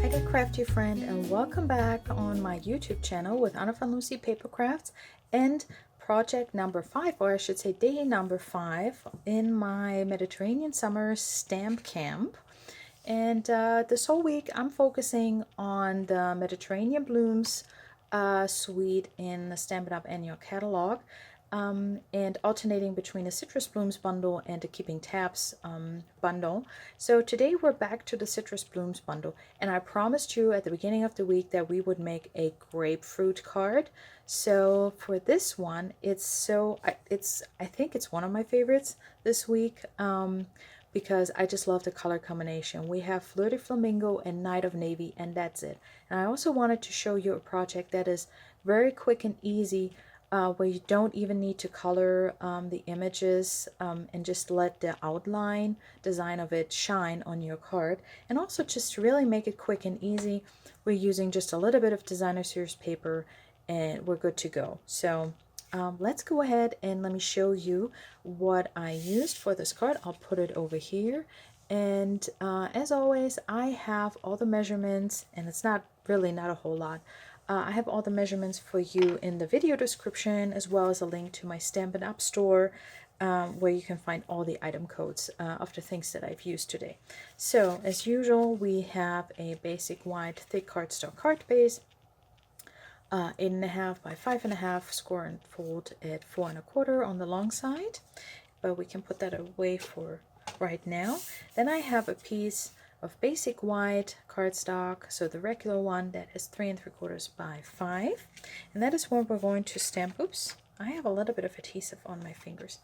Hi there, crafty friend, and welcome back on my YouTube channel with Anna van Lucy Paper Crafts and project number 5, or I should say day number 5 in my Mediterranean summer stamp camp. And this whole week I'm focusing on the Mediterranean Blooms suite in the Stampin' Up annual catalog. And alternating between a Citrus Blooms bundle and a Keeping Tabs bundle. So today we're back to the Citrus Blooms bundle, and I promised you at the beginning of the week that we would make a grapefruit card. So for this one, I think it's one of my favorites this week because I just love the color combination. We have Fleur de Flamingo and Night of Navy, and that's it. And I also wanted to show you a project that is very quick and easy, where you don't even need to color the images and just let the outline design of it shine on your card. And also just to really make it quick and easy, we're using just a little bit of designer series paper and we're good to go. So let's go ahead and let me show you what I used for this card. I'll put it over here. And as always, I have all the measurements, and it's not a whole lot. I have all the measurements for you in the video description, as well as a link to my Stampin' Up store, where you can find all the item codes of the things that I've used today. So, as usual, we have a basic white thick cardstock card base, 8.5 by 5.5, score and fold at 4 1/4 on the long side, but we can put that away for right now. Then I have a piece of basic white cardstock, so the regular one, that is 3 3/4 by 5, and that is where we're going to stamp. Oops, I have a little bit of adhesive on my fingers.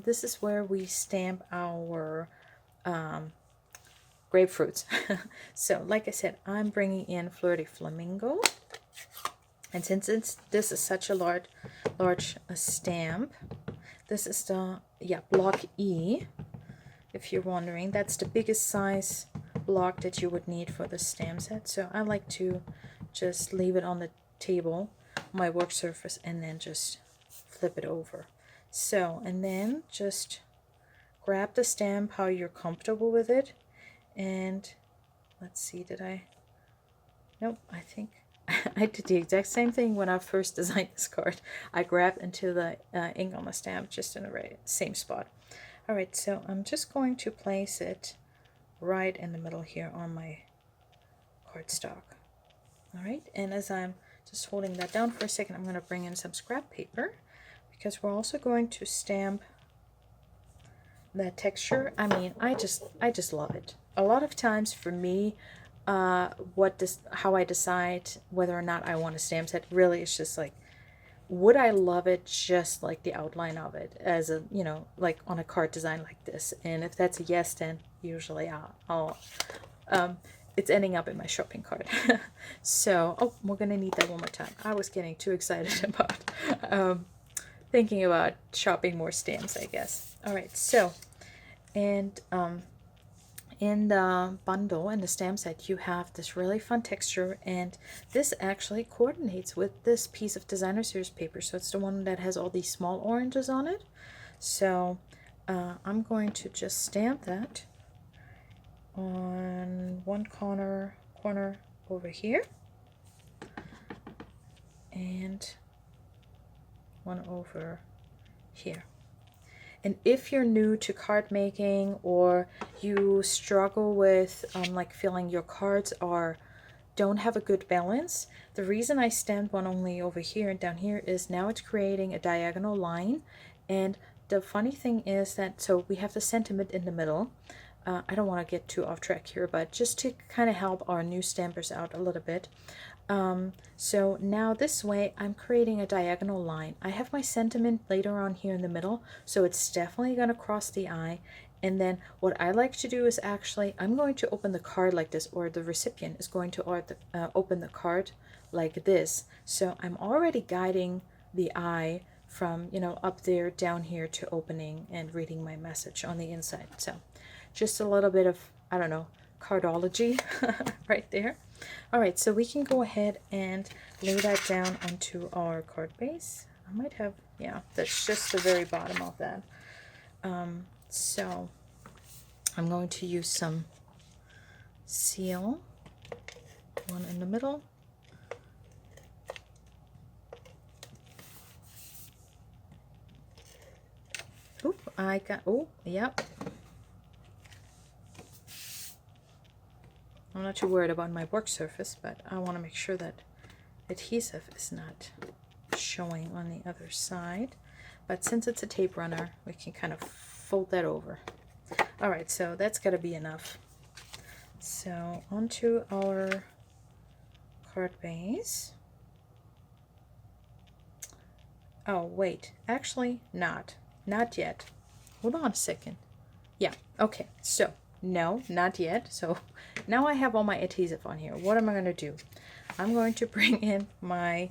This is where we stamp our grapefruits. So like I said, I'm bringing in Fleur de Flamingo, and since this is such a large stamp, this is the block E. If you're wondering, that's the biggest size block that you would need for the stamp set. So I like to just leave it on the table, my work surface, and then just flip it over. So, and then just grab the stamp how you're comfortable with it. And let's see, nope, I think I did the exact same thing when I first designed this card. I grabbed into the ink on the stamp just in the same spot. Alright, so I'm just going to place it right in the middle here on my cardstock. Alright, and as I'm just holding that down for a second, I'm going to bring in some scrap paper, because we're also going to stamp that texture. I mean, I just love it. A lot of times for me, how I decide whether or not I want a stamp set, really it's just like, would I love it just like the outline of it, as a, like on a card design like this? And if that's a yes, then usually I'll it's ending up in my shopping cart. So, oh, we're gonna need that one more time. I was getting too excited about thinking about shopping more stamps, I guess. All right, so, and in the bundle, in the stamp set, you have this really fun texture, and this actually coordinates with this piece of designer series paper. So it's the one that has all these small oranges on it. So I'm going to just stamp that on one corner over here, and one over here. And if you're new to card making, or you struggle with like feeling your cards don't have a good balance, the reason I stamped one only over here and down here is now it's creating a diagonal line. And the funny thing is that, so we have the sentiment in the middle. I don't want to get too off track here, but just to kind of help our new stampers out a little bit. So now this way I'm creating a diagonal line. I have my sentiment later on here in the middle, so it's definitely going to cross the eye. And then what I like to do is actually, I'm going to open the card like this, or the recipient is going to open the card like this. So I'm already guiding the eye from, up there down here to opening and reading my message on the inside. So just a little bit of, I don't know, cardology right there. All right, so we can go ahead and lay that down onto our card base. I might have, yeah, that's just the very bottom of that. So I'm going to use some seal one in the middle. Oop, I got, oh, yep. I'm not too worried about my work surface, but I want to make sure that adhesive is not showing on the other side. But since it's a tape runner, we can kind of fold that over. All right, so that's got to be enough. So onto our card base. Oh, wait, actually not yet. Hold on a second. Yeah, okay, so no, not yet. So now I have all my adhesive on here. What am I going to do? I'm going to bring in my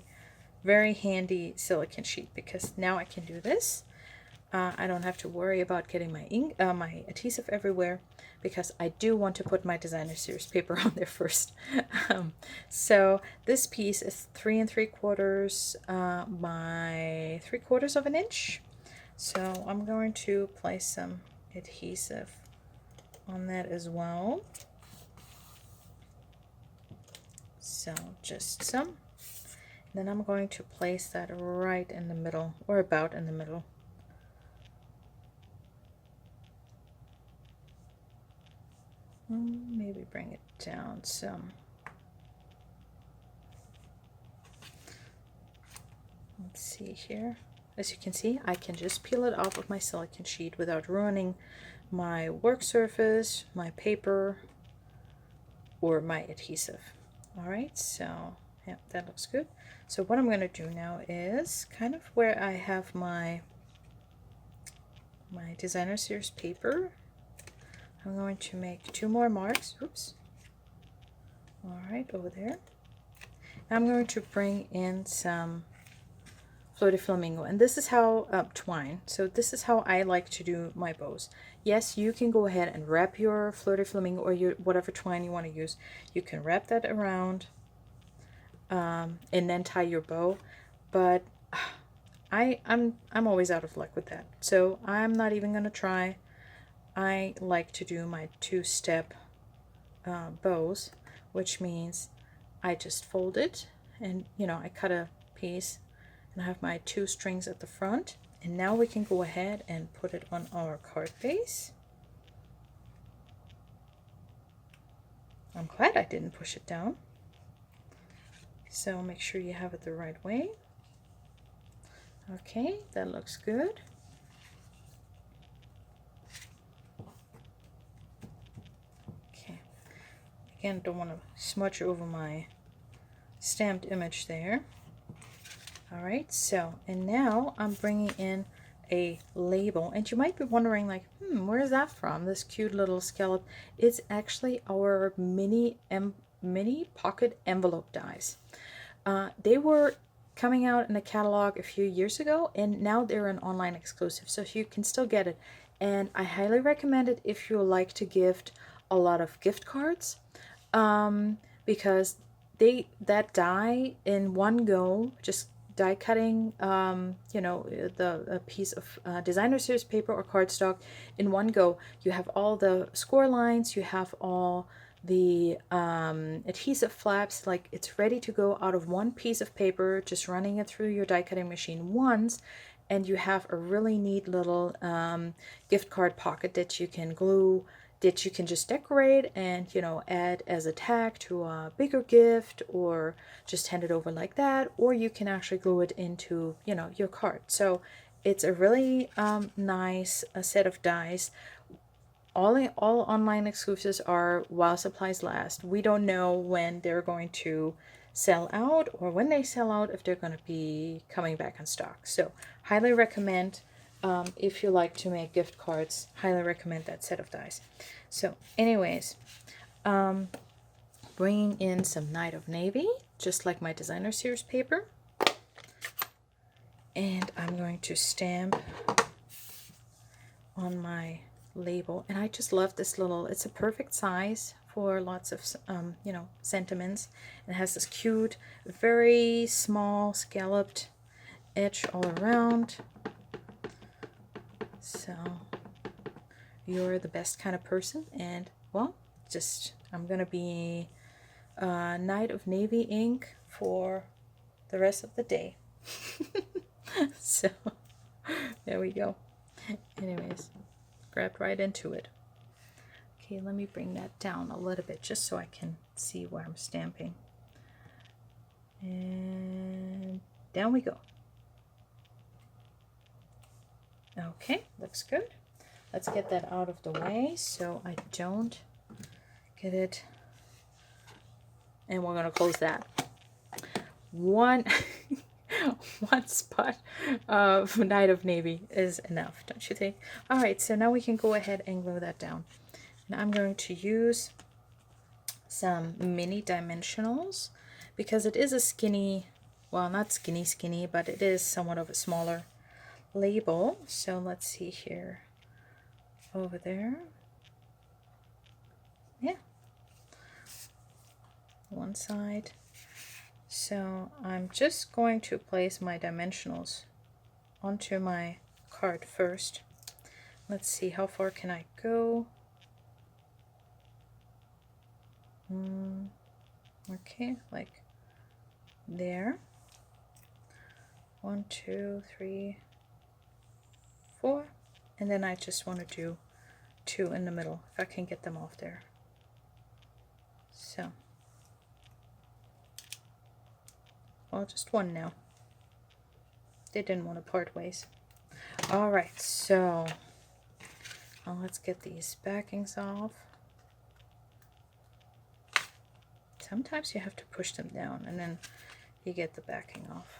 very handy silicone sheet, because now I can do this. I don't have to worry about getting my ink, my adhesive everywhere, because I do want to put my designer series paper on there first. So this piece is 3 3/4 by 3/4 of an inch. So I'm going to place some adhesive on that as well. So just some. Then I'm going to place that right in the middle, or about in the middle. Maybe bring it down some. Let's see here. As you can see, I can just peel it off of my silicone sheet without ruining my work surface, my paper, or my adhesive. All right, so yeah, that looks good. So what I'm going to do now is kind of where I have my designer series paper, I'm going to make 2 more marks. Oops. All right, over there. I'm going to bring in some Fleur de Flamingo, and this is how twine. So this is how I like to do my bows. Yes, you can go ahead and wrap your Fleur de Flamingo, or your whatever twine you want to use. You can wrap that around and then tie your bow, but I'm always out of luck with that, so I'm not even gonna try. I like to do my 2-step bows, which means I just fold it, and I cut a piece, and I have my 2 strings at the front, and now we can go ahead and put it on our card base. I'm glad I didn't push it down. So make sure you have it the right way. Okay, that looks good. Okay, again, don't want to smudge over my stamped image there. All right, so, and now I'm bringing in a label, and you might be wondering, like, where is that from, this cute little scallop? It's actually our mini pocket envelope dies. They were coming out in a catalog a few years ago, and now they're an online exclusive, so you can still get it, and I highly recommend it if you like to gift a lot of gift cards, because that die in one go, just die cutting a piece of designer series paper or cardstock in one go. You have all the score lines, you have all the adhesive flaps, like it's ready to go out of one piece of paper, just running it through your die cutting machine once, and you have a really neat little gift card pocket that you can glue, that you can just decorate and add as a tag to a bigger gift, or just hand it over like that, or you can actually glue it into your card. So it's a really nice set of dies. All online exclusives are while supplies last. We don't know when they're going to sell out, or when they sell out, if they're going to be coming back in stock. So highly recommend, if you like to make gift cards, highly recommend that set of dies. So anyways, bringing in some Night of Navy, just like my designer series paper, and I'm going to stamp on my label. And I just love this little, it's a perfect size for lots of sentiments. It has this cute, very small scalloped edge all around. So you're the best kind of person, and well, just I'm gonna be Night of Navy ink for the rest of the day. So there we go. Anyways, grabbed right into it. Okay, let me bring that down a little bit just so I can see where I'm stamping. And down we go. Okay, looks good. Let's get that out of the way so I don't get it. And we're going to close that. One spot of Night of Navy is enough, don't you think? All right, so now we can go ahead and glue that down. Now I'm going to use some mini dimensionals because it is a skinny, well, not skinny, but it is somewhat of a smaller label. So let's see here. Over there. Yeah. One side. So I'm just going to place my dimensionals onto my card first. Let's see, how far can I go? Okay, like there. 1, 2, 3, 4, and then I just want to do 2 in the middle if I can get them off there. So, well, just 1 now. They didn't want to part ways. All right, so now let's get these backings off. Sometimes you have to push them down and then you get the backing off.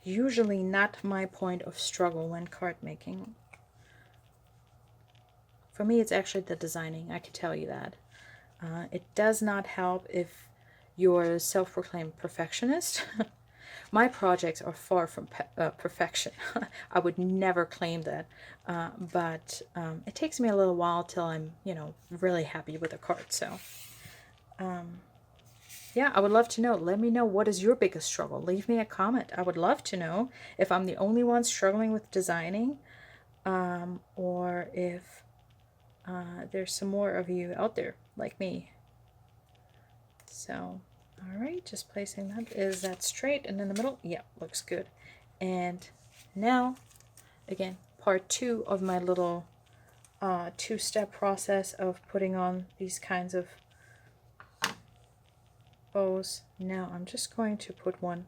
Usually not my point of struggle when card making. For me, it's actually the designing, I can tell you that. It does not help if you're a self-proclaimed perfectionist. My projects are far from perfection. I would never claim that, but it takes me a little while till I'm, really happy with a card. So, yeah, I would love to know. Let me know, what is your biggest struggle? Leave me a comment. I would love to know if I'm the only one struggling with designing, or if there's some more of you out there like me. So, all right, just placing that. Is that straight and in the middle? Yeah, looks good. And now, again, part 2 of my little 2-step process of putting on these kinds of bows. Now I'm just going to put one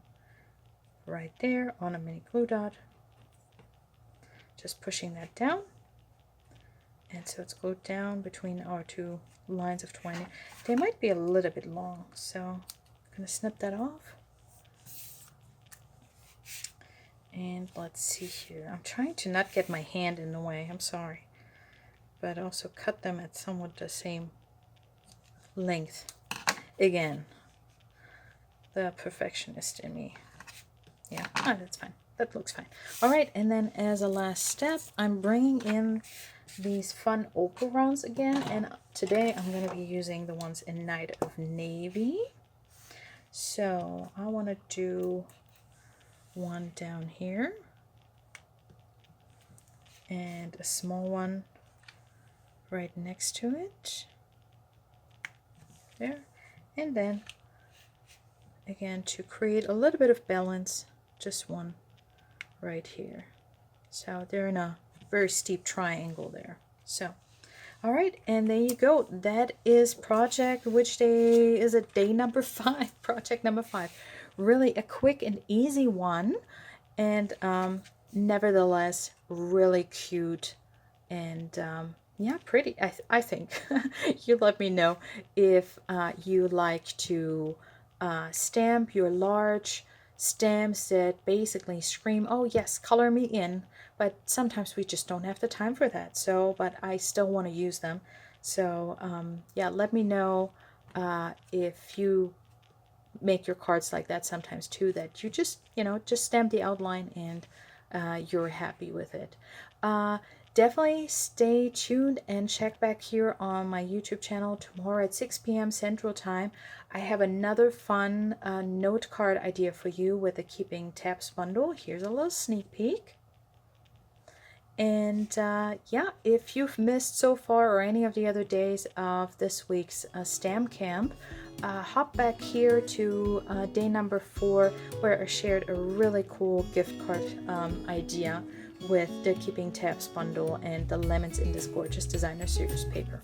right there on a mini glue dot. Just pushing that down. And so it's glued down between our 2 lines of twine. They might be a little bit long, so I'm going to snip that off. And let's see here. I'm trying to not get my hand in the way. I'm sorry. But also cut them at somewhat the same length. Again, the perfectionist in me. Yeah, that's fine. That looks fine. All right, and then as a last step, I'm bringing in these fun opal rounds again, and today I'm going to be using the ones in Night of Navy. So I want to do one down here and a small one right next to it there, and then again, to create a little bit of balance, just one right here. So they're in a very steep triangle there. So, all right, and there you go. That is project, which day is it? Day number 5, project number 5. Really a quick and easy one, and nevertheless really cute and yeah, pretty. I think. You let me know if you like to stamp your large stamps that basically scream, oh yes, color me in, but sometimes we just don't have the time for that. So, but I still want to use them. So yeah, let me know if you make your cards like that sometimes too, that you just, just stamp the outline and you're happy with it. Definitely stay tuned and check back here on my YouTube channel tomorrow at 6 p.m. Central Time. I have another fun note card idea for you with the Keeping Tabs bundle. Here's a little sneak peek. And yeah, if you've missed so far or any of the other days of this week's stamp camp, hop back here to day number 4, where I shared a really cool gift card idea with the Keeping Tabs bundle and the lemons in this gorgeous designer series paper.